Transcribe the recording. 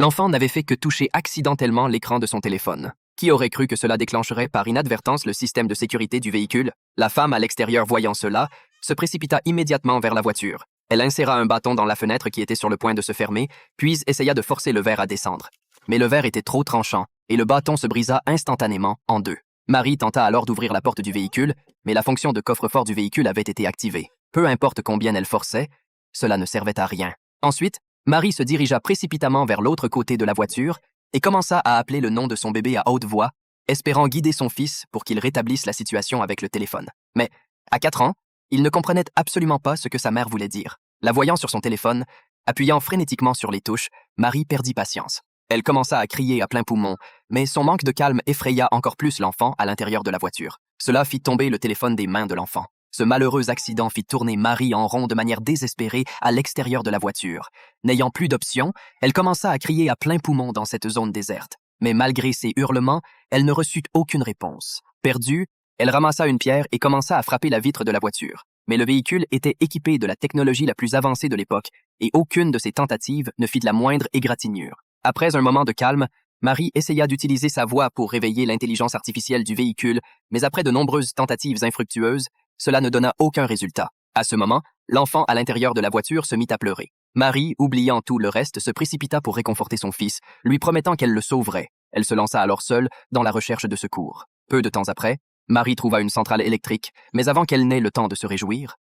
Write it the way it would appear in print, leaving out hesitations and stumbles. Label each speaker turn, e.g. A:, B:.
A: L'enfant n'avait fait que toucher accidentellement l'écran de son téléphone. Qui aurait cru que cela déclencherait par inadvertance le système de sécurité du véhicule? La femme à l'extérieur voyant cela, se précipita immédiatement vers la voiture. Elle inséra un bâton dans la fenêtre qui était sur le point de se fermer, puis essaya de forcer le verre à descendre. Mais le verre était trop tranchant, et le bâton se brisa instantanément en deux. Marie tenta alors d'ouvrir la porte du véhicule, mais la fonction de coffre-fort du véhicule avait été activée. Peu importe combien elle forçait, cela ne servait à rien. Ensuite, Marie se dirigea précipitamment vers l'autre côté de la voiture et commença à appeler le nom de son bébé à haute voix, espérant guider son fils pour qu'il rétablisse la situation avec le téléphone. Mais, à 4 ans, il ne comprenait absolument pas ce que sa mère voulait dire. La voyant sur son téléphone, appuyant frénétiquement sur les touches, Marie perdit patience. Elle commença à crier à plein poumon, mais son manque de calme effraya encore plus l'enfant à l'intérieur de la voiture. Cela fit tomber le téléphone des mains de l'enfant. Ce malheureux accident fit tourner Marie en rond de manière désespérée à l'extérieur de la voiture. N'ayant plus d'option, elle commença à crier à plein poumon dans cette zone déserte. Mais malgré ses hurlements, elle ne reçut aucune réponse. Perdue, elle ramassa une pierre et commença à frapper la vitre de la voiture. Mais le véhicule était équipé de la technologie la plus avancée de l'époque et aucune de ses tentatives ne fit la moindre égratignure. Après un moment de calme, Marie essaya d'utiliser sa voix pour réveiller l'intelligence artificielle du véhicule, mais après de nombreuses tentatives infructueuses, cela ne donna aucun résultat. À ce moment, l'enfant à l'intérieur de la voiture se mit à pleurer. Marie, oubliant tout le reste, se précipita pour réconforter son fils, lui promettant qu'elle le sauverait. Elle se lança alors seule dans la recherche de secours. Peu de temps après, Marie trouva une centrale électrique, mais avant qu'elle n'ait le temps de se réjouir,